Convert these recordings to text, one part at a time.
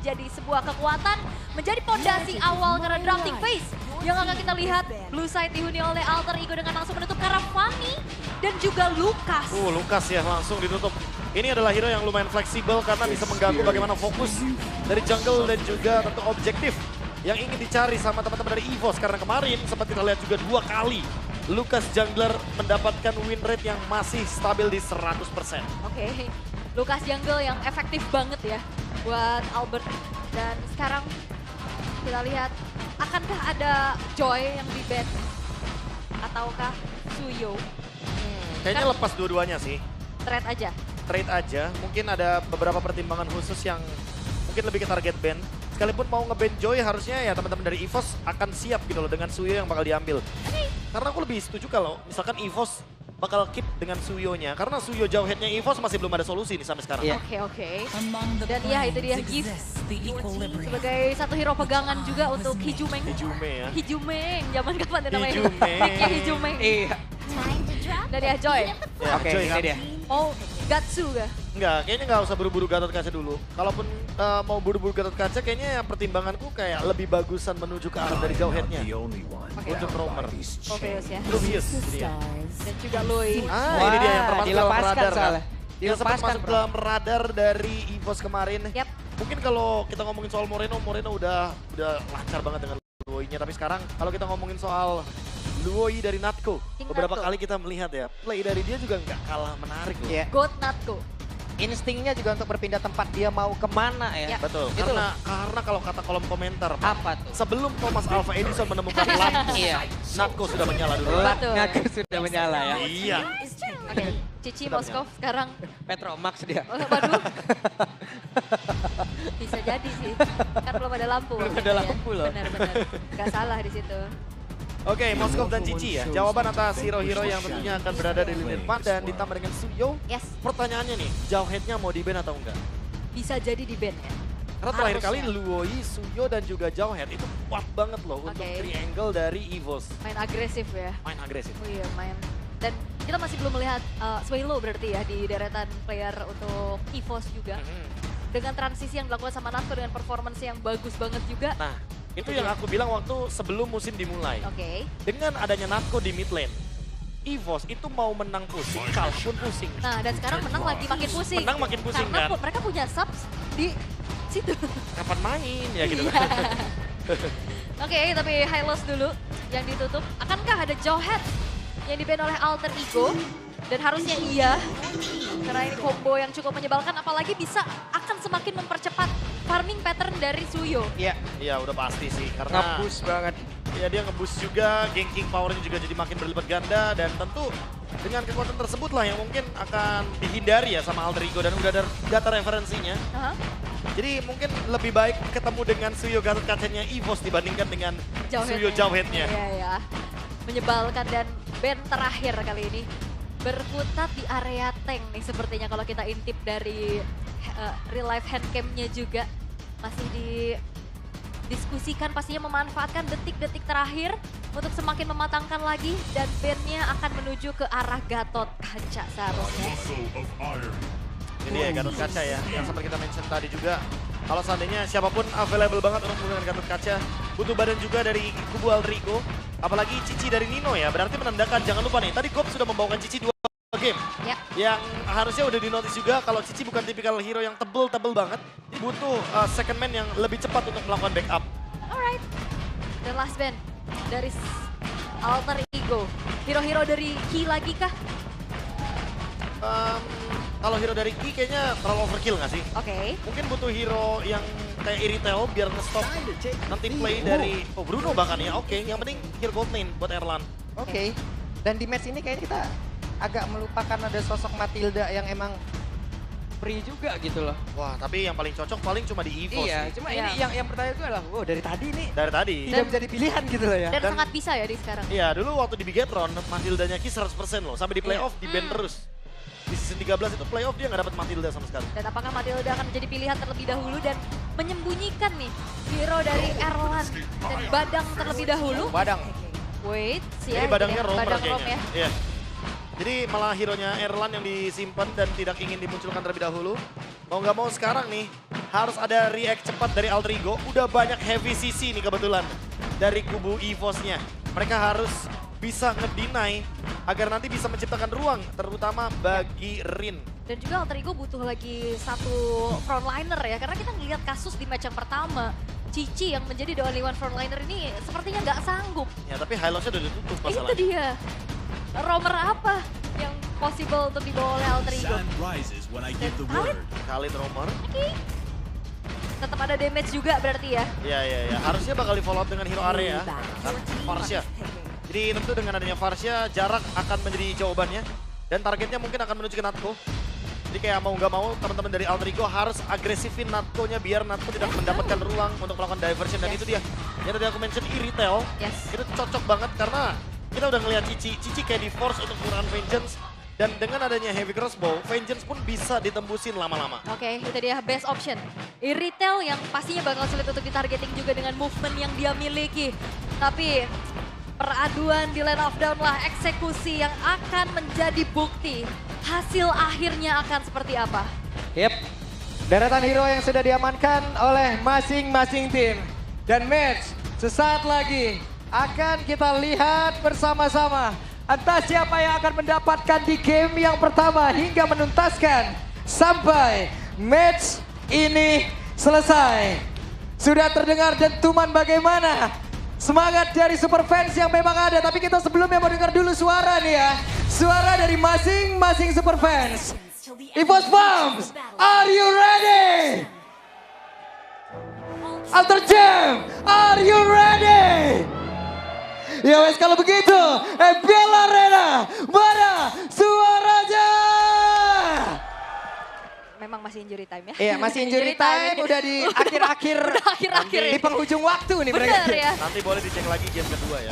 menjadi sebuah kekuatan, menjadi pondasi awal karena drafting phase yang akan kita lihat. Blue side dihuni oleh Alter Ego dengan langsung menutup ke arah Fanny dan juga Lucas. Lucas ya langsung ditutup. Ini adalah hero yang lumayan fleksibel karena bisa mengganggu bagaimana fokus dari jungle dan juga tentu objektif yang ingin dicari sama teman-teman dari EVOS. Karena kemarin sempat kita lihat juga 2 kali Lucas jungler mendapatkan win rate yang masih stabil di 100%. Oke, Lucas jungle yang efektif banget ya buat Albert. Dan sekarang kita lihat, akankah ada Joy yang di-ban? Ataukah Suyo? Kayaknya lepas dua-duanya sih. Trade aja? Trade aja, mungkin ada beberapa pertimbangan khusus yang mungkin lebih ke target ban. Sekalipun mau nge-ban Joy, harusnya ya teman-teman dari EVOS akan siap gitu loh dengan Suyo yang bakal diambil. Karena aku lebih setuju kalau misalkan EVOS bakal keep dengan Suyo-nya. Karena Suyo jauh headnya EVOS masih belum ada solusi nih sampai sekarang. Oke. Dan ya itu dia Gift sebagai satu hero pegangan juga untuk Hijumeng. Hijumeng, zaman kapan tuh namanya? Picknya Hijumeng. Iya. Dan ya Joy. Oke, ini dia. Oh, Gatsu kah? Enggak, kayaknya nggak usah buru-buru Gatot Kaca dulu. Kalaupun mau buru-buru Gatot Kaca, kayaknya yang pertimbanganku kayak lebih bagusan menuju ke arah dari jauh headnya. Untuk Roamer. Obvious ya. Obvious, dia. Dan juga Lui. Ini dia yang termasuk dalam radar kan. Yang sempat Dilepaskan, masuk dalam radar dari EVOS kemarin. Yap. Mungkin kalau kita ngomongin soal Moreno udah lancar banget dengan Luoi-nya. Tapi sekarang kalau kita ngomongin soal Luoi dari Natco, beberapa kali kita melihat ya, play dari dia juga nggak kalah menarik loh. Iya. God Natco. Instingnya juga untuk berpindah tempat dia mau kemana ya. Betul, Itu karena kalau kata kolom komentar, Pak, apa tuh? sebelum Thomas Alva Edison menemukan lampu, Natco sudah menyala dulu. Betul. Ngaku sudah menyala ya. Iya. Oke, Cici Moskov sekarang. Petromax dia. Waduh. Bisa jadi sih. Kan belum ada lampu. Belum ada lampu loh. Benar-benar. Gak salah di situ. Oke, Moskov dan Cici ya. Jawaban atas hero-hero yang tentunya akan berada di lini depan dan ditambah dengan Suyo. Yes. Pertanyaannya nih, jauh headnya mau di-ban atau enggak? Bisa jadi di ban ya. Karena terakhir kali Harusnya. Luoi, Suyo dan juga jauh head itu kuat banget loh untuk triangle dari EVOS. Main agresif ya. Main agresif. Oh iya, main. Dan kita masih belum melihat Swaylo berarti ya di deretan player untuk EVOS juga. Dengan transisi yang dilakukan sama Natco dengan performance yang bagus banget juga. Nah, itu yang aku bilang waktu sebelum musim dimulai. Oke. Dengan adanya Natco di mid lane, EVOS itu mau menang pusing, kalah pun pusing. Nah, dan sekarang menang lagi makin pusing. Menang makin pusing Karena kan. mereka punya subs di situ. Kapan main ya gitu Iya. kan. Oke, tapi high loss dulu yang ditutup. Akankah ada Jawhead yang di-ban oleh Alter Ego? Dan harusnya iya, karena ini combo yang cukup menyebalkan, apalagi bisa akan semakin mempercepat farming pattern dari Suyo. Iya. Iya udah pasti sih, karena Nge-push banget. ya dia nge-boost juga, ganking powernya juga jadi makin berlipat ganda. Dan tentu dengan kekuatan tersebut lah yang mungkin akan dihindari ya sama Alter Ego. Dan udah ada data referensinya. Jadi mungkin lebih baik ketemu dengan Suyo Gatot Kacanya EVOS dibandingkan dengan Suyo Jawheadnya. Iya, ya. Menyebalkan dan ban terakhir kali ini. Berkutat di area tank nih sepertinya kalau kita intip dari real life handcamnya juga. Masih didiskusikan pastinya memanfaatkan detik-detik terakhir untuk semakin mematangkan lagi. Dan ban-nya akan menuju ke arah Gatot Kaca seharusnya. Ini dia Gatot Kaca ya, yang sempat kita mention tadi juga. Kalau seandainya siapapun available banget untuk menggunakan Gatot Kaca, butuh badan juga dari kubu Alter Ego. Apalagi Cici dari Nino ya, berarti menandakan jangan lupa nih, tadi Gop sudah membawakan Cici 2 game. Ya. Yang harusnya udah dinotis juga kalau Cici bukan tipikal hero yang tebel banget. Butuh second man yang lebih cepat untuk melakukan backup. Alright, dan last ban dari Alter Ego. Hero-hero dari Ki lagi kah? Kalau hero dari Ki kayaknya terlalu overkill nggak sih? Oke. Mungkin butuh hero yang kayak Irithel biar nge-stop nanti play dari Bruno bahkan ya. Oke, yang penting hero gold lane buat Erlan. Oke. Dan di match ini kayaknya kita agak melupakan ada sosok Matilda yang emang free juga gitu loh. Wah, tapi yang paling cocok paling cuma di EVOS Iya, sih. cuma ini yang pertanyaan gue adalah, wow dari tadi nih Dari tadi. tidak menjadi pilihan gitu loh ya. Dan sangat bisa ya di sekarang. Iya, dulu waktu di Bigetron, Matildanya Ki 100% loh. Sampai di playoff di ban terus. Di season 13 itu playoff dia nggak dapat Matilda sama sekali. Dan apakah Matilda akan menjadi pilihan terlebih dahulu dan menyembunyikan nih hero dari Erlan dan Badang terlebih dahulu? Badang. Wait, Jadi badangnya Roamer Badang Rom kayaknya. ya. Iya. Jadi malah hero-nya Erlan yang disimpan dan tidak ingin dimunculkan terlebih dahulu. Mau nggak mau sekarang nih harus ada react cepat dari Alter Ego. Udah banyak heavy CC nih kebetulan dari kubu EVOS-nya. Mereka harus bisa ngedeny agar nanti bisa menciptakan ruang, terutama bagi Rin. Dan juga Alter Ego butuh lagi satu frontliner ya, karena kita ngeliat kasus di match yang pertama. Cici yang menjadi the only one frontliner ini sepertinya nggak sanggup. Ya tapi Hylos-nya udah ditutup Itu masalahnya. dia. Romer apa yang possible untuk dibawa oleh Alter Ego? Sun rises when I give the Khalid? word. Khalid Romer. Oke. Tetap ada damage juga berarti ya. Ya. Harusnya bakal di follow up dengan hero area. Bang. Varsha. Jadi tentu dengan adanya Varsha, jarak akan menjadi jawabannya. Dan targetnya mungkin akan menuju ke Natko. Jadi kayak mau nggak mau teman-teman dari Alter Ego harus agresifin Natko-nya biar Natko tidak mendapatkan ruang untuk melakukan diversion. Dan itu dia. Yang tadi aku mention e-retail. Yes. Itu cocok banget karena kita udah ngeliat Cici kayak di force untuk menggunakan Vengeance. Dan dengan adanya Heavy Crossbow, Vengeance pun bisa ditembusin lama-lama. Oke, itu dia best option. E-retail yang pastinya bakal sulit untuk ditargeting juga dengan movement yang dia miliki. Tapi peraduan di Land of Dawn lah eksekusi yang akan menjadi bukti. Hasil akhirnya akan seperti apa? Yep. Deretan hero yang sudah diamankan oleh masing-masing tim. Dan match sesaat lagi akan kita lihat bersama-sama. Entah siapa yang akan mendapatkan di game yang pertama hingga menuntaskan sampai match ini selesai. Sudah terdengar dentuman bagaimana semangat dari super fans yang memang ada. Tapi kita sebelumnya mau dengar dulu suara nih ya. Suara dari masing-masing super fans. EVOS Bombs, are you ready? Alter Jam, are you ready? Ya wes kalau begitu, FPL Arena, mana suaranya? Memang masih injury time ya? Iya masih injury time, udah di akhir-akhir, Udah akhir-akhir di penghujung waktu nih mereka. Bener ya? Nanti boleh dicek lagi game kedua ya.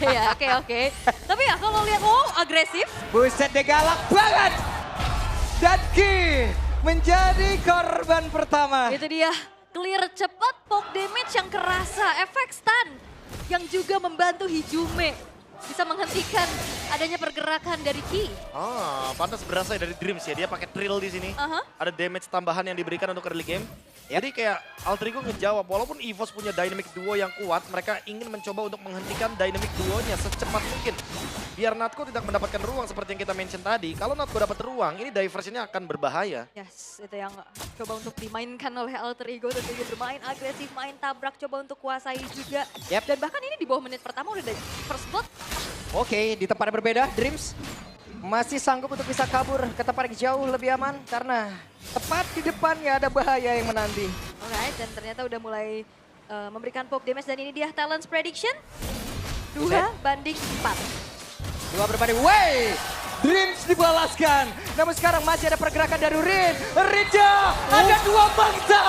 Ya, oke. Tapi ya kalau lihat, agresif. Buset deh galak banget. Dan Ki menjadi korban pertama. Itu dia, clear cepat, poke damage yang kerasa, efek stun yang juga membantu Hijume bisa menghentikan adanya pergerakan dari Ki. Pantas berasa dari Dreams ya, dia pakai trill di sini. Ada damage tambahan yang diberikan untuk early game. Jadi kayak Alter Ego ngejawab, walaupun EVOS punya dynamic duo yang kuat, mereka ingin mencoba untuk menghentikan dynamic duonya secepat mungkin. Biar Natko tidak mendapatkan ruang seperti yang kita mention tadi. Kalau Natko dapat ruang, ini diversionnya akan berbahaya. Yes, itu yang coba untuk dimainkan oleh Alter Ego. Tentunya bermain agresif, main tabrak, coba untuk kuasai juga. Yep. Dan bahkan ini di bawah menit pertama udah ada first blood. Oke, di tempat yang berbeda, Dreams masih sanggup untuk bisa kabur ke tempat yang jauh lebih aman karena tepat di depannya ada bahaya yang menanti. Alright, dan ternyata udah mulai memberikan poke damage dan ini dia Talents Prediction. 2 banding 4. 2 berbanding, Dreams dibalaskan. Namun sekarang masih ada pergerakan dari Rin. Rinja, ada 2 bangsa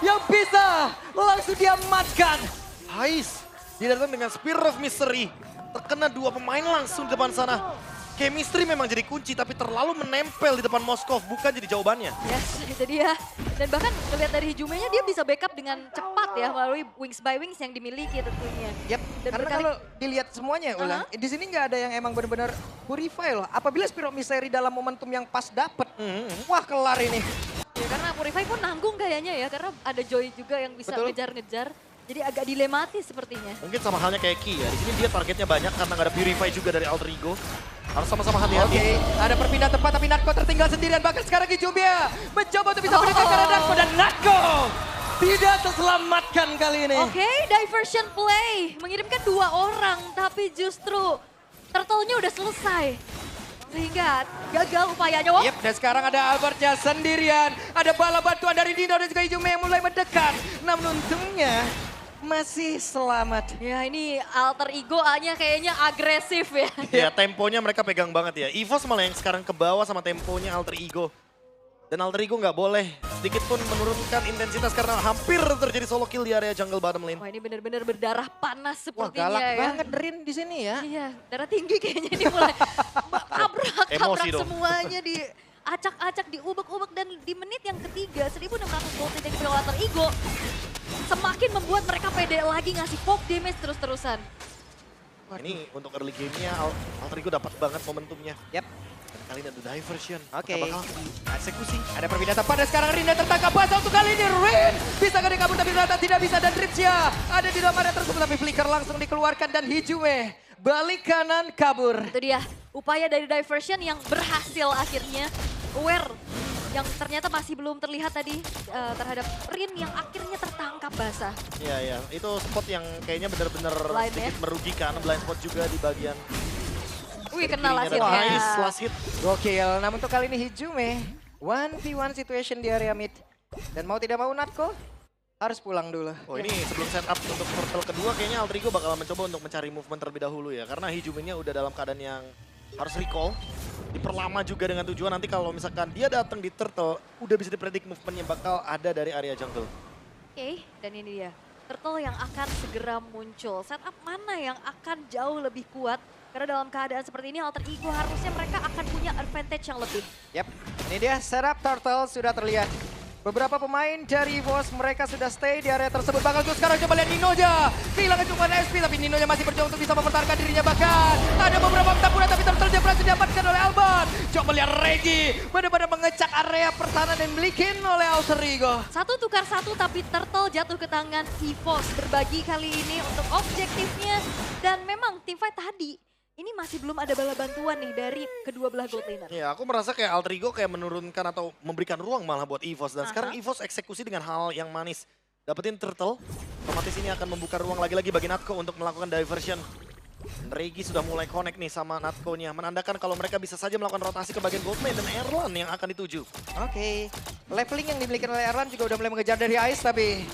yang bisa langsung diamankan. Hais, dia datang dengan Spear of Mystery. Terkena 2 pemain langsung di depan sana. Chemistry memang jadi kunci, tapi terlalu menempel di depan Moskov, bukan jadi jawabannya. Yes, itu dia. Dan bahkan melihat dari Hijumenya dia bisa backup dengan cepat ya melalui Wings by Wings yang dimiliki tentunya. Yap, Dan karena kalau dilihat semuanya ulang, di sini nggak ada yang emang benar-benar purify loh. Apabila Spear of Mystery dalam momentum yang pas dapet, wah kelar ini. Ya, karena Purify pun nanggung kayaknya ya, karena ada Joy juga yang bisa Betul. ngejar-ngejar. Jadi agak dilematis sepertinya. Mungkin sama halnya kayak Ki ya, di sini dia targetnya banyak karena nggak ada Purify juga dari Alter Ego. Harus sama-sama hati-hati. Oke, ada perpindahan tempat tapi Natko tertinggal sendirian. Bahkan sekarang Kijumia mencoba untuk bisa mendekatkan Natko dan Natko tidak terselamatkan kali ini. Oke, diversion play. Mengirimkan 2 orang, tapi justru turtle-nya udah selesai. Sehingga gagal upayanya. Yep, dan sekarang ada Albertnya sendirian. Ada bala bantuan dari Dino dan juga Kijumia yang mulai mendekat. Namun untungnya masih selamat. Ya ini Alter Ego A-nya kayaknya agresif ya. Ya temponya mereka pegang banget ya. EVOS malah yang sekarang ke bawah sama temponya Alter Ego. Dan Alter Ego nggak boleh sedikit pun menurunkan intensitas karena hampir terjadi solo kill di area jungle bottom lane. Wah ini benar-benar berdarah panas Wah sepertinya galak ya. banget Rin di sini ya. Iya, darah tinggi kayaknya ini mulai tabrak Emosi dong. semuanya di acak-acak, diubek-ubek dan di menit yang ketiga 1600 voltage yang dipegang Alter Ego semakin membuat mereka pede lagi ngasih poke damage terus-terusan. Ini untuk early game-nya Alter Ego dapat banget momentumnya. Yap. Dan kali ini ada diversion. Oke. Apakah bakal eksekusi? Ada perpindahan pada sekarang Rin dan tertangkap basah untuk kali ini Rin bisa gak kabur tapi ternyata tidak bisa dan Dripsia ada di dalam area tersebut tapi flicker langsung dikeluarkan dan Hijume balik kanan kabur. Itu dia upaya dari diversion yang berhasil akhirnya. Aware yang ternyata masih belum terlihat tadi terhadap Rin yang akhirnya tertangkap basah. Iya, iya. Itu spot yang kayaknya bener-bener Blind, sedikit ya? merugikan. Blind spot juga di bagian Wih, kenal kirinya dan hasilnya. Ice last hit. Gokil, namun untuk kali ini Hijume 1v1 situation di area mid. Dan mau tidak mau Natko harus pulang dulu. Oh ini sebelum setup untuk turtle kedua kayaknya Alter Ego bakal mencoba untuk mencari movement terlebih dahulu ya. Karena Hijumenya udah dalam keadaan yang harus recall. Diperlama juga dengan tujuan nanti kalau misalkan dia datang di turtle, udah bisa dipredik movementnya bakal ada dari area jungle. Oke, dan ini dia. Turtle yang akan segera muncul. Setup mana yang akan jauh lebih kuat? Karena dalam keadaan seperti ini Alter Ego harusnya mereka akan punya advantage yang lebih. Yap, ini dia setup Turtle sudah terlihat. Beberapa pemain dari EVOS mereka sudah stay di area tersebut. Bakal tuh sekarang coba lihat Ninoja. Kehilangan cuma SP tapi Ninoja masih berjuang untuk bisa mempertahankan dirinya. Bahkan ada beberapa pertempuran tapi Turtle dia berhasil didapatkan oleh Albert. Coba lihat Regi benar-benar mengecak area pertahanan dan milikin oleh Alter Ego. Satu tukar satu tapi Turtle jatuh ke tangan EVOS. Berbagi kali ini untuk objektifnya. Dan memang teamfight tadi ini masih belum ada bala bantuan nih dari kedua belah gold laner. Ya aku merasa kayak Alter Ego kayak menurunkan atau memberikan ruang malah buat EVOS. Dan sekarang EVOS eksekusi dengan hal yang manis. Dapetin turtle, otomatis ini akan membuka ruang lagi-lagi bagi Natko untuk melakukan diversion. Regi sudah mulai connect nih sama Natko-nya. Menandakan kalau mereka bisa saja melakukan rotasi ke bagian gold lane dan Erlan yang akan dituju. Oke, leveling yang dimiliki oleh Erlan juga udah mulai mengejar dari Ice tapi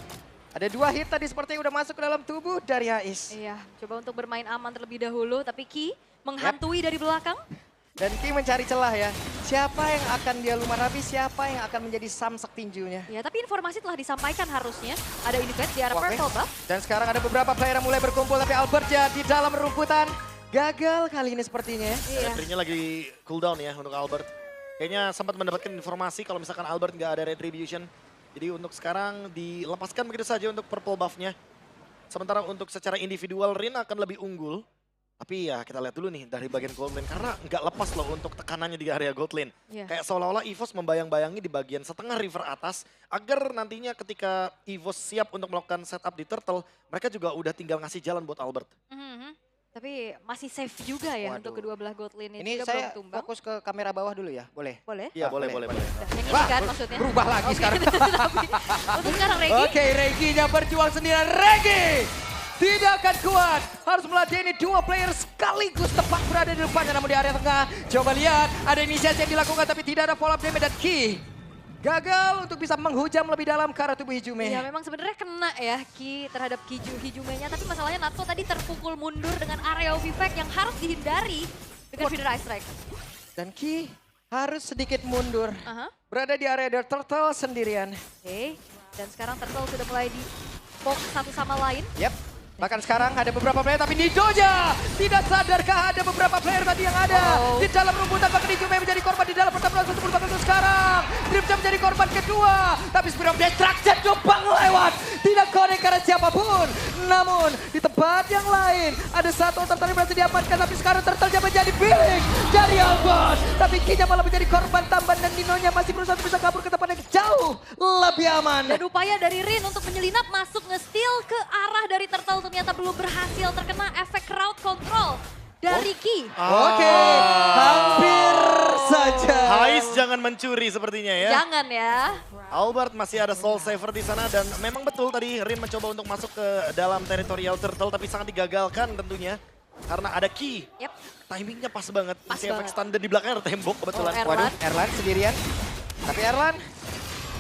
ada 2 hit tadi sepertinya udah masuk ke dalam tubuh dari Ice. Iya, coba untuk bermain aman terlebih dahulu tapi Ki menghantui dari belakang. Dan Ki mencari celah ya. Siapa yang akan dia lumar habis, siapa yang akan menjadi samsak tinjunya. Ya, tapi informasi telah disampaikan harusnya. Ada invade di arah Oke. purple buff. Dan sekarang ada beberapa player yang mulai berkumpul tapi Albert ya di dalam rumputan. Gagal kali ini sepertinya ya. Iya. Retrinya lagi cooldown ya untuk Albert. Kayaknya sempat mendapatkan informasi kalau misalkan Albert nggak ada retribution. Jadi untuk sekarang dilepaskan begitu saja untuk purple buff-nya. Sementara untuk secara individual Rin akan lebih unggul. Tapi ya kita lihat dulu nih dari bagian gold lane. Karena nggak lepas loh untuk tekanannya di area gold lane. Iya. Kayak seolah-olah EVOS membayang-bayangi di bagian setengah river atas. Agar nantinya ketika EVOS siap untuk melakukan setup di turtle. Mereka juga udah tinggal ngasih jalan buat Albert. Tapi masih safe juga ya Waduh. untuk kedua belah gold lane Ini juga saya belum tumbang. fokus ke kamera bawah dulu ya, boleh? Boleh? Iya boleh. Nah, yang ini Wah, kan maksudnya. berubah lagi sekarang. Tapi untuk sekarang Regi. Oke, Reginya berjuang sendirian. Regi tidak akan kuat. Harus meladeni 2 player sekaligus tepat berada di depannya. Namun di area tengah, coba lihat. Ada inisiasi yang dilakukan tapi tidak ada follow up damage dan Ki gagal untuk bisa menghujam lebih dalam ke arah tubuh Hijume. Iya memang sebenarnya kena ya Ki terhadap Hijumenya. Tapi masalahnya Natko tadi terpukul mundur dengan area of effect yang harus dihindari dengan feeder ice strike. Dan Ki harus sedikit mundur. Aha. Berada di area The Turtle sendirian. Oke, dan sekarang Turtle sudah mulai di poke satu sama lain. Yap. Bahkan sekarang ada beberapa player tapi Nidoja tidak sadarkah ada beberapa player tadi yang ada di dalam rumputan. Bahkan Hijume menjadi korban di dalam pertempuran tersebut. Bahkan untuk sekarang Dripja menjadi korban kedua. Tapi Spirit of Destruction numpang lewat. Tidak connect karena siapapun. Namun di tempat yang lain ada satu Turtle yang berhasil diamankan. Tapi sekarang Turtle-nya menjadi pilih dari Albert. Tapi Kinya malah menjadi korban tambahan dan Ninonya masih berusaha untuk bisa kabur ke tempat yang jauh lebih aman. Dan upaya dari Rin untuk menyelinap masuk nge-steal ke arah dari Turtle ternyata belum berhasil terkena efek crowd control dari Ki. Oke, hampir saja. Hais jangan mencuri sepertinya ya. Jangan ya. Albert masih ada soul saver di sana dan memang betul tadi Rin mencoba untuk masuk ke dalam teritorial turtle tapi sangat digagalkan tentunya. Karena ada Ki. Yep. Timingnya pas banget. Pas Masih efek banget. standar di belakangnya ada tembok kebetulan. Oh, Erlan. Waduh, Erlan sendirian. Tapi Erlan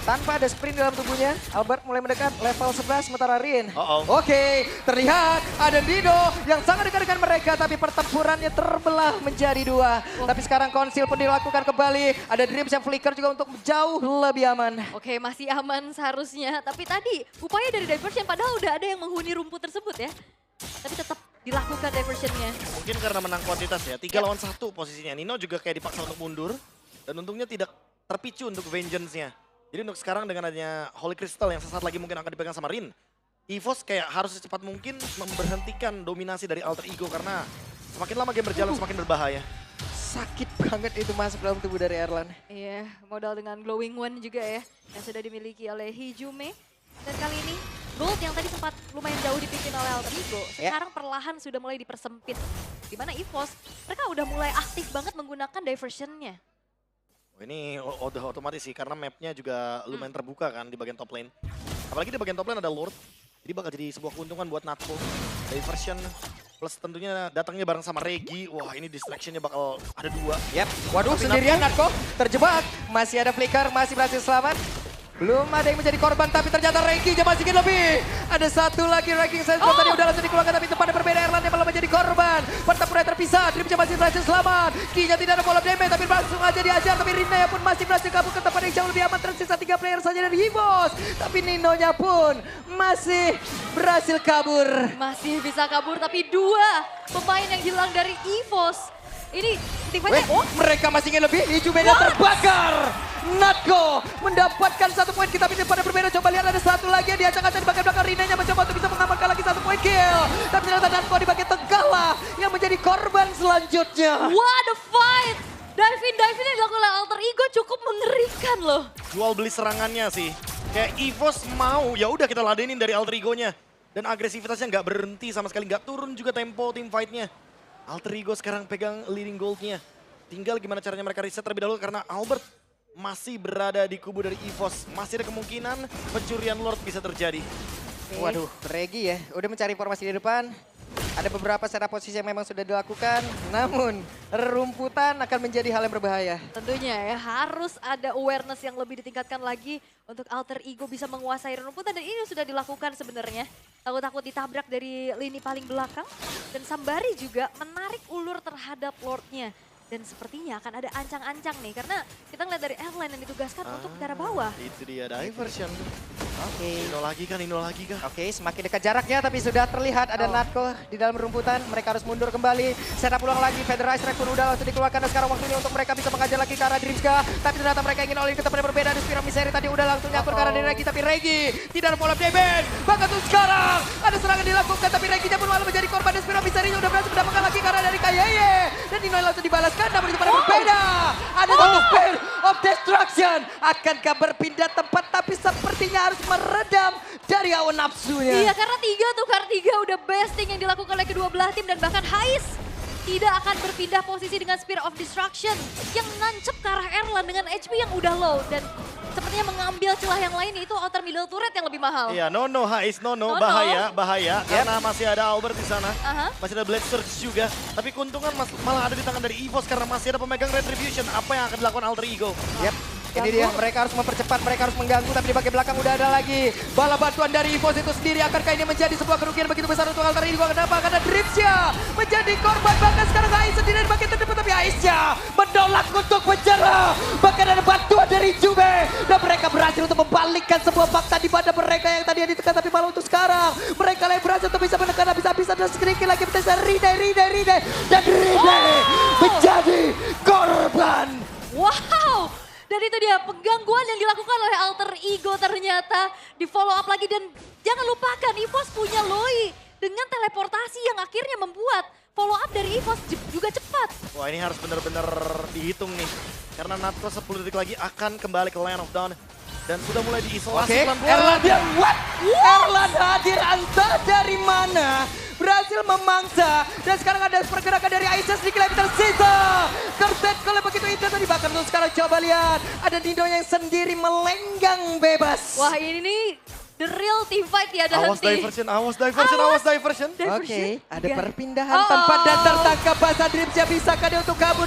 tanpa ada sprint dalam tubuhnya, Albert mulai mendekat level 11 sementara Rin. Oke, terlihat ada Dido yang sangat dekat dengan mereka tapi pertempurannya terbelah menjadi 2. Tapi sekarang konsil pun dilakukan kembali. Ada Dreams yang flicker juga untuk jauh lebih aman. Oke, masih aman seharusnya. Tapi tadi upaya dari diversion padahal udah ada yang menghuni rumput tersebut ya. Tapi tetap dilakukan diversionnya. Mungkin karena menang kuantitas ya. 3 lawan 1 posisinya. Nino juga kayak dipaksa untuk mundur. Dan untungnya tidak terpicu untuk vengeance-nya. Jadi untuk sekarang dengan adanya Holy Crystal yang sesaat lagi mungkin akan dipegang sama Rin. EVOS kayak harus secepat mungkin memberhentikan dominasi dari Alter Ego karena semakin lama game berjalan semakin berbahaya. Sakit banget itu masuk dalam tubuh dari Erlan. Iya, modal dengan Glowing One juga ya, yang sudah dimiliki oleh Hijume. Dan kali ini, Gold yang tadi sempat lumayan jauh dipimpin oleh Alter Ego, sekarang perlahan sudah mulai dipersempit. Dimana EVOS, mereka udah mulai aktif banget menggunakan diversionnya. Oh, ini udah otomatis sih, karena mapnya juga lumayan terbuka kan di bagian top lane. Apalagi di bagian top lane ada Lord, jadi bakal jadi sebuah keuntungan buat Natko. Diversion plus tentunya datangnya bareng sama Regi. Wah, ini distractionnya bakal ada 2. Yap, waduh Tapi sendirian Natko terjebak. Masih ada flicker, masih berhasil selamat. Belum ada yang menjadi korban, tapi ternyata ranking masih sedikit lebih. Ada satu lagi ranking sense tadi udah langsung dikeluarkan, tapi tempatnya berbeda. Erlan yang malah menjadi korban. Pertempuran terpisah, Dreamsnya masih berhasil selamat. Kinya tidak ada pola damage, tapi langsung aja diajar. Tapi Rinaya pun masih berhasil kabur ke tempat yang jauh lebih aman. Tersisa 3 player saja dari EVOS. Tapi Ninonya pun masih berhasil kabur. Masih bisa kabur, tapi 2 pemain yang hilang dari EVOS. Ini tiba-tiba, Mereka masih ingin lebih, Hijume terbakar. Natko mendapatkan 1 poin, kita pilih pada berbeda. Coba lihat ada satu lagi yang diacak-acak di bagian belakang. Rinanya mencoba untuk bisa mengamankan lagi 1 poin kill. Tapi ternyata Natko di bagian tengah lah yang menjadi korban selanjutnya. what a fight! Dive-in yang dilakukan oleh Alter Ego cukup mengerikan loh. Jual beli serangannya sih. Kayak EVOS mau, ya udah kita ladenin dari Alter Ego-nya. Dan agresivitasnya nggak berhenti sama sekali, nggak turun juga tempo tim fight-nya. Alter Ego sekarang pegang leading gold-nya. Tinggal gimana caranya mereka reset terlebih dahulu karena Albert masih berada di kubu dari EVOS. Masih ada kemungkinan pencurian Lord bisa terjadi. Waduh, Regi ya udah mencari informasi di depan. Ada beberapa setup posisi yang memang sudah dilakukan. Namun rumputan akan menjadi hal yang berbahaya. Tentunya ya harus ada awareness yang lebih ditingkatkan lagi untuk Alter Ego bisa menguasai rumputan. Dan ini sudah dilakukan sebenarnya. Takut-takut ditabrak dari lini paling belakang. Dan Sambari juga menarik ulur terhadap Lordnya. Dan sepertinya akan ada ancang-ancang nih. Karena kita ngeliat dari Erlan yang ditugaskan untuk ke arah bawah. Itu dia diversion. Oke. Nino lagi kah? Oke, semakin dekat jaraknya tapi sudah terlihat ada Natko di dalam rumputan. Mereka harus mundur kembali. Setup ulang lagi, Federal Strike pun udah langsung dikeluarkan. Dan sekarang waktunya untuk mereka bisa mengajar lagi ke arah Dreamska. Tapi ternyata mereka ingin oleh ke tempat yang berbeda. Ada Spira Miseri tadi udah langsung nyangkut ke arah Regi. Tapi Regi tidak ada pola damage. Bahkan tuh sekarang ada serangan dilakukan. Tapi Reginya pun malah menjadi korban. Dan Spira Miseri udah berhasil mendapatkan lagi ke arah dari Kayeye. Dan Nino langsung dibalaskan. Namun itu pada berbeda. Ada satu Spear of Destruction. Akankah berpindah tempat tapi sepertinya harus meredam dari hawa nafsunya. Iya, karena 3 tukar 3 udah besting yang dilakukan oleh kedua belah tim. Dan bahkan Hais tidak akan berpindah posisi dengan Spear of Destruction yang nancep ke arah Erlan dengan HP yang udah low. Dan sepertinya mengambil celah yang lain, yaitu outer middle turret yang lebih mahal. Iya, Hais, Nono. bahaya. Karena masih ada Albert di sana. Masih ada Blade Surge juga. Tapi keuntungan malah ada di tangan dari EVOS karena masih ada pemegang Retribution. Apa yang akan dilakukan Alter Ego? Yap. Ini dia, mereka harus mempercepat, mereka harus mengganggu, tapi di bagian belakang udah ada lagi. Bala bantuan dari EVOS itu sendiri, akankah ini menjadi sebuah kerugian begitu besar untuk Alter Ego? Kenapa? Karena Dreamsnya menjadi korban, bahkan sekarang Ais sendiri di bagian terdepan, tapi Aisnya menolak untuk menyerah. Bahkan ada bantuan dari Jume, dan mereka berhasil untuk membalikkan sebuah fakta di pada mereka yang tadi ditekan, tapi malah untuk sekarang. Mereka yang berhasil untuk bisa menekan habis-habisan dan sedikit lagi berhasil Rine, dan Rine menjadi korban. Wow! Dan itu dia penggangguan yang dilakukan oleh Alter Ego ternyata di follow up lagi. Dan jangan lupakan EVOS punya Loi dengan teleportasi yang akhirnya membuat follow up dari EVOS juga cepat. Wah, ini harus benar-benar dihitung nih. Karena Natko 10 detik lagi akan kembali ke Land of Dawn. Dan sudah mulai diisolasi pelan-pelan. Erlan dia what? Erlan hadir entah dari mana. Berhasil memangsa. Dan sekarang ada pergerakan dari Aisyah sedikit lagi tersisa. Terset kalau begitu itu tadi bahkan tuh sekarang coba lihat. Ada Nino yang sendiri melenggang bebas. Wah, ini nih the real team fight tiada Awas henti. diversion. Oke, ada perpindahan tempat dan tertangkap Basa Dreamsnya. Bisakah dia untuk kabur?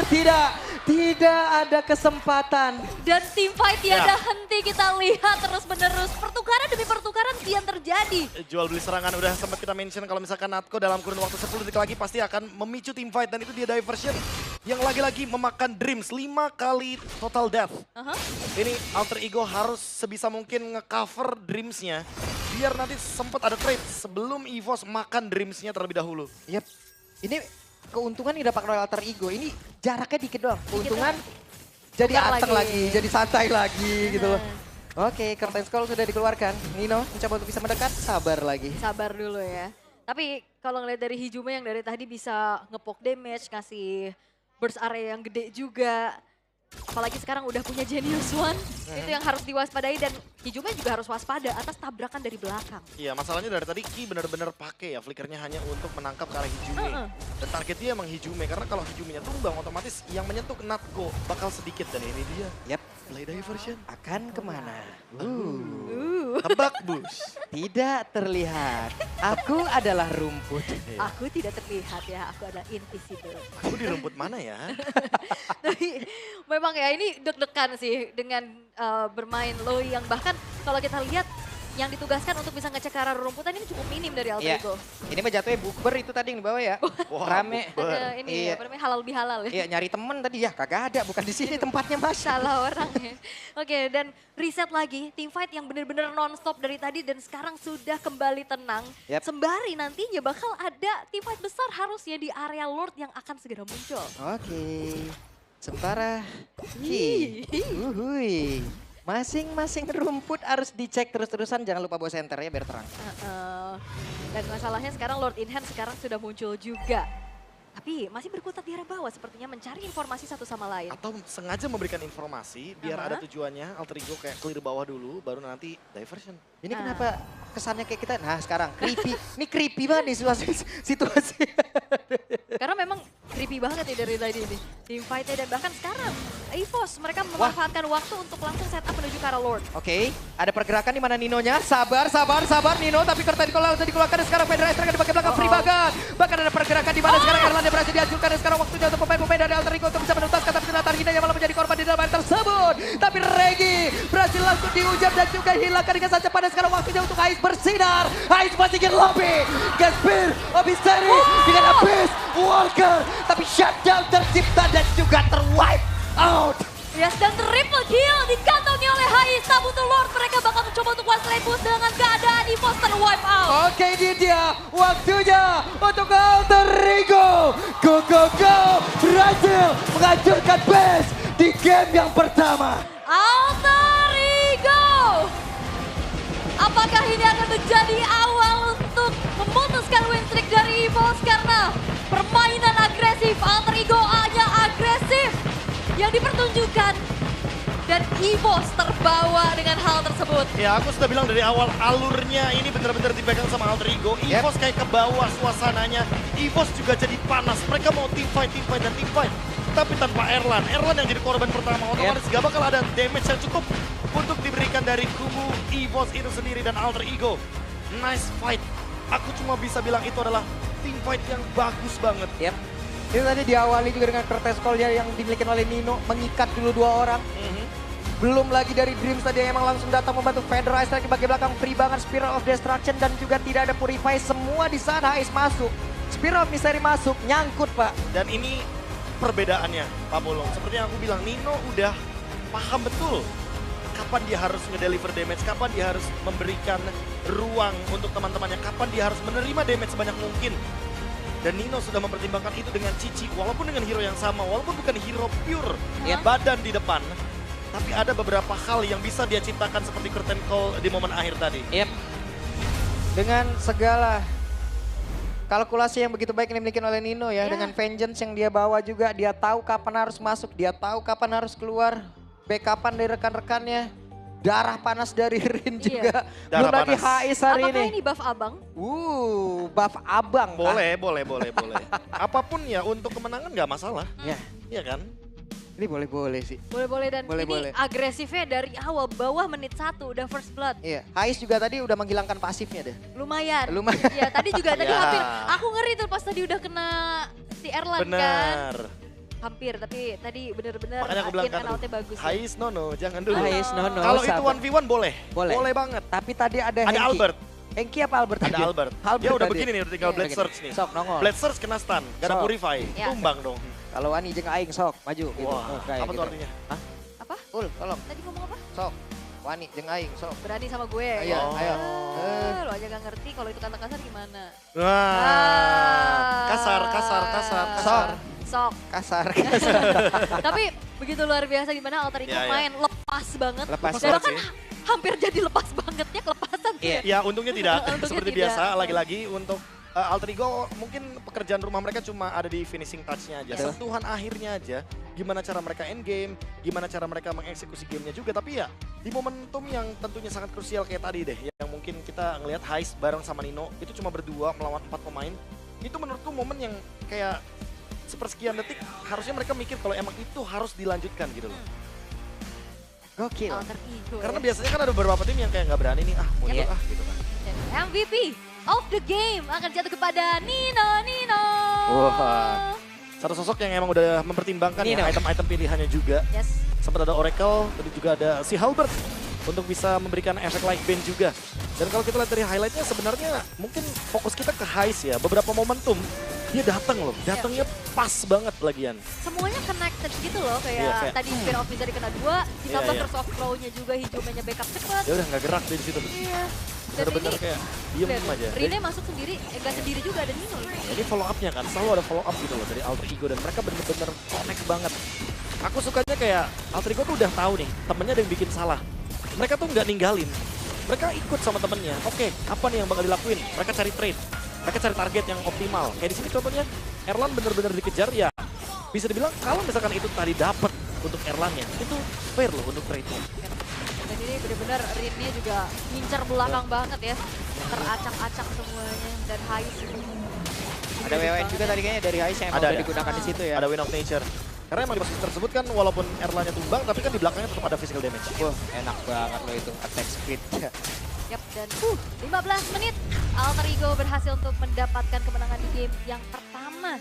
Tidak ada kesempatan. Dan team fight tiada henti, kita lihat terus-menerus. Pertukaran demi pertukaran kian terjadi. Jual beli serangan udah sempat kita mention kalau misalkan Natko dalam kurun waktu 10 detik lagi pasti akan memicu team fight. Dan itu dia diversion yang lagi-lagi memakan Dreams 5 kali total death. Ini Alter Ego harus sebisa mungkin nge-cover Dreamsnya biar nanti sempat ada trade sebelum EVOS makan Dreamsnya terlebih dahulu. Yep. Ini keuntungan yang dapat oleh Alter Ego ini jaraknya dikit doang. Keuntungan jadi Tukar anteng lagi, jadi santai lagi gitu loh. Nah. Oke, Curtain Scroll sudah dikeluarkan. Nino mencoba untuk bisa mendekat, sabar lagi. Sabar dulu ya. Tapi kalau ngeliat dari Hijume yang dari tadi bisa ngepok damage, ngasih burst area yang gede juga. Apalagi sekarang udah punya Genius One, itu yang harus diwaspadai dan Hijume juga harus waspada atas tabrakan dari belakang. Iya, masalahnya dari tadi Ki benar-benar pakai ya flickernya hanya untuk menangkap ke arah Hijume. Dan targetnya emang Hijume, karena kalau Hijumenya tumbang otomatis yang menyentuh Natgo bakal sedikit. Dan ini dia, play diversion. Akan kemana? Tebak bus. Tidak terlihat. Aku adalah rumput. Aku tidak terlihat ya, aku adalah invisible. Aku di rumput mana ya? Tapi memang ya ini deg-degan sih dengan bermain Loi yang bahkan kalau kita lihat yang ditugaskan untuk bisa ngecek ke arah rumputan ini cukup minim dari Alter Ego. Ini mah jatuhnya bukber itu tadi yang di bawah ya. Wah, Rame. bukber. Ada ini ya, apa namanya, halal bihalal ya. Iya, nyari temen tadi ya. Kagak ada, bukan di sini tempatnya Mas. Salah orang ya. Oke, dan reset lagi team fight yang benar-benar non-stop dari tadi dan sekarang sudah kembali tenang. Sembari nantinya bakal ada team fight besar harusnya di area Lord yang akan segera muncul. Oke. Sementara Ki. Uhuy. Masing-masing rumput harus dicek terus-terusan, jangan lupa bawa center ya biar terang. Dan masalahnya sekarang Lord in Hand sekarang sudah muncul juga. Tapi masih berkutat di arah bawah sepertinya mencari informasi satu sama lain. Atau sengaja memberikan informasi biar ada tujuannya Alter Ego kayak clear bawah dulu baru nanti diversion. Ini kenapa kesannya kayak kita, nah sekarang creepy. Ini creepy banget nih situasi. Karena memang creepy banget nih dari tadi ini. Team fight-nya dan bahkan sekarang EVOS mereka memanfaatkan waktu untuk langsung setup menuju ke arah Lord. Oke, ada pergerakan di mana Ninonya. Sabar Nino, tapi kartu dikeluarkan dan sekarang Fedra Estrada dipakai belakang free banget. Bahkan ada pergerakan di mana sekarang Erlanda berhasil dihancurkan dan sekarang waktunya untuk pemain-pemain dari Alter Ego untuk bisa menuntaskan, tapi ternyata Argina yang malah menjadi korban di dalam hal tersebut. Tapi Regi berhasil langsung diujar dan juga hilangkan dengan saja pada sekarang waktunya untuk Ais bersinar. Ais masih ingin lobby. Gaspir, Obiseri dengan Abyss, Walker. Tapi shutdown tercipta dan juga terwipe out. Yes, dan triple kill dikantongi oleh Hais. Butuh Lord, mereka bakal mencoba untuk one straight push dengan keadaan EVOS terwipe out. Oke, ini dia waktunya untuk Alter Ego. Go, berhasil menghancurkan base di game yang pertama. Alter Ego! Apakah ini akan menjadi awal untuk memutuskan win streak dari EVOS karena permainan agresif Alter Ego hanya agresif yang dipertunjukkan dan EVOS terbawa dengan hal tersebut. Ya aku sudah bilang dari awal alurnya ini benar-benar dipegang sama Alter Ego. EVOS kayak ke bawah suasananya. EVOS juga jadi panas. Mereka mau team fight. Tapi tanpa Erlan yang jadi korban pertama. Otomatis gak bakal ada damage yang cukup untuk diberikan dari kubu EVOS itu sendiri dan Alter Ego. Nice fight. Aku cuma bisa bilang itu adalah team fight yang bagus banget. Itu tadi diawali juga dengan Curtis Cole yang dimiliki oleh Nino, mengikat dulu 2 orang. Belum lagi dari Dreams tadi yang emang langsung datang membantu Fedra Ice di bagian belakang, free banget Spiral of Destruction dan juga tidak ada Purify, semua di sana Ice masuk. Spiral of Mystery masuk, nyangkut Pak. Dan ini perbedaannya Pak Bolong, seperti yang aku bilang, Nino udah paham betul kapan dia harus ngedeliver damage, kapan dia harus memberikan ruang untuk teman-temannya, kapan dia harus menerima damage sebanyak mungkin. Dan Nino sudah mempertimbangkan itu dengan Cici, walaupun dengan hero yang sama, walaupun bukan hero pure, badan di depan. Tapi ada beberapa hal yang bisa dia ciptakan seperti curtain call di momen akhir tadi. Dengan segala kalkulasi yang begitu baik yang dimiliki oleh Nino ya, dengan vengeance yang dia bawa juga, dia tahu kapan harus masuk, dia tahu kapan harus keluar, backupan dari rekan-rekannya, darah panas dari Rin juga. Belum lagi Hais hari Apakah ini. ini buff abang? Buff abang. Boleh. Apapun ya untuk kemenangan nggak masalah. Iya kan? Ini boleh-boleh sih. Boleh-boleh dan Boleh. ini agresifnya dari awal bawah menit 1 udah first blood. Iya, Hais juga tadi udah menghilangkan pasifnya deh. Lumayan. Lumayan. Iya, tadi juga tadi Ya. hampir aku ngeri tuh pas tadi udah kena si Erlan kan. Benar. Hampir, tapi tadi bener-bener Makanya aku bilang in kan, and out-nya bagus. ya. Hais Nono, jangan dulu. Hais Nono. Kalau itu sabar. 1v1 boleh. Boleh banget. Tapi tadi ada Ada Henki. Albert. Henki apa Albert Ada tadi? Albert. Albert Dia udah tadi. begini nih, udah tinggal Iya, Blade begini. Surge nih. Sok nongol. Blade Surge kena stun, gak ada Sok. Purify. Ya. Tumbang dong. Kalau Wani jeung aing sok maju gitu. Wah, Kayak apa tuh gitu. artinya? Hah? Apa? Ul, tolong. Tadi ngomong apa? Sok. Wani jeung aing sok. Berani sama gue. Ayo, Oh. ayo. Lo aja gak ngerti kalau itu kata kasar gimana. Wah, kasar. Sok. Kasar. Tapi begitu luar biasa gimana Alter Ego Ya, ya. main lepas banget. Lepas Dan banget bahkan sih. hampir jadi lepas bangetnya kelepasan sih. Iya. Ya untungnya tidak, Untungnya seperti tidak. biasa lagi-lagi untuk Alter Ego mungkin pekerjaan rumah mereka cuma ada di finishing touch-nya aja. Betul. Sentuhan akhirnya aja. Gimana cara mereka end game, gimana cara mereka mengeksekusi gamenya juga. Tapi ya di momentum yang tentunya sangat krusial kayak tadi deh. Yang mungkin kita ngelihat Heist bareng sama Nino. Itu cuma berdua melawan 4 pemain. Itu menurutku momen yang kayak sepersekian detik harusnya mereka mikir kalau emang itu harus dilanjutkan gitu loh. Gokil. Alter Ego. Karena ya. biasanya kan ada beberapa tim yang kayak nggak berani nih, mundur Iya. gitu kan. Dan MVP of the game akan jatuh kepada Nino. Wah. Satu sosok yang emang udah mempertimbangkan Nino. ya item-item pilihannya juga. Yes. Sempat ada Oracle, tadi juga ada si Halbert untuk bisa memberikan efek like band juga. Dan kalau kita lihat dari highlightnya sebenarnya mungkin fokus kita ke Heist ya. Beberapa momentum dia datang loh, datangnya pas banget lagian. Semuanya connected gitu loh, kayak Iya, kayak, tadi Spear of Misery kena 2, ditambah Iya, iya. Curse of Flow-nya juga Hijumenya backup cepet. Dia udah nggak gerak di situ. Iya. Dan Bener-bener ini, kayak diem lihat, aja. Rine masuk sendiri, nggak sendiri juga ada Nino. Jadi follow up-nya kan, selalu ada follow up gitu loh dari Alter Ego dan mereka bener-bener connect banget. Aku sukanya kayak Alter Ego tuh udah tahu nih, temennya ada yang bikin salah. Mereka tuh nggak ninggalin, mereka ikut sama temennya. Oke, apa nih yang bakal dilakuin? Mereka cari trade, mereka cari target yang optimal. Kayak di sini contohnya, Erlan bener-bener dikejar ya. Bisa dibilang kalau misalkan itu tadi dapat untuk Erlannya, itu fair loh untuk trade-nya. Dan ini bener-bener Rine juga ngincar belakang banget ya. Teracak-acak semuanya dan Heist. Ada WWN juga tadi kayaknya dari Heist yang emang udah digunakan di situ ya. Ada Win of Nature. Karena emang di posisi tersebut kan walaupun Erlannya tumbang, tapi kan di belakangnya tetap ada physical damage. Wah, enak banget loh itu attack speed. Yap, dan 15 menit Alter Ego berhasil untuk mendapatkan kemenangan di game yang pertama.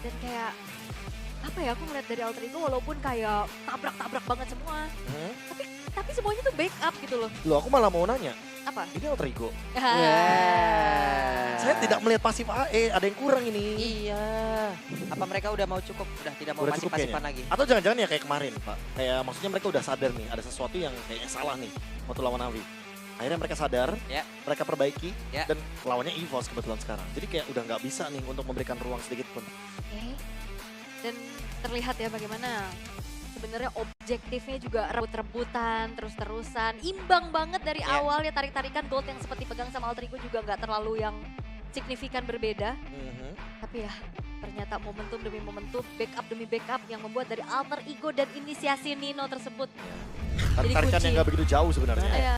Dan kayak apa ya, aku ngeliat dari Alter Ego walaupun kayak tabrak-tabrak banget semua, tapi semuanya tuh backup gitu loh. Loh, aku malah mau nanya, Apa? ini Alter Ego. Yeah. Saya tidak melihat pasif AE, ada yang kurang ini. Iya. Apa mereka udah mau cukup? Udah tidak mau Udah masih cukup pasifan kayaknya. lagi? Atau jangan-jangan ya kayak kemarin, Pak. Kayak maksudnya mereka udah sadar nih, ada sesuatu yang kayaknya salah nih waktu lawan Navi. Akhirnya mereka sadar, Ya. mereka perbaiki, Ya. dan lawannya EVOS kebetulan sekarang. Jadi kayak udah nggak bisa nih untuk memberikan ruang sedikit pun. Oke. Dan terlihat ya bagaimana sebenarnya objektifnya juga rebut-rebutan, terus-terusan. Imbang banget dari Ya. awal ya, tarik-tarikan gold yang seperti pegang sama Alter Ego juga nggak terlalu yang signifikan berbeda. Tapi ya ternyata momentum demi momentum, backup demi backup yang membuat dari Alter Ego dan inisiasi Nino tersebut. Tarikan kunci. yang nggak begitu jauh sebenarnya. Iya.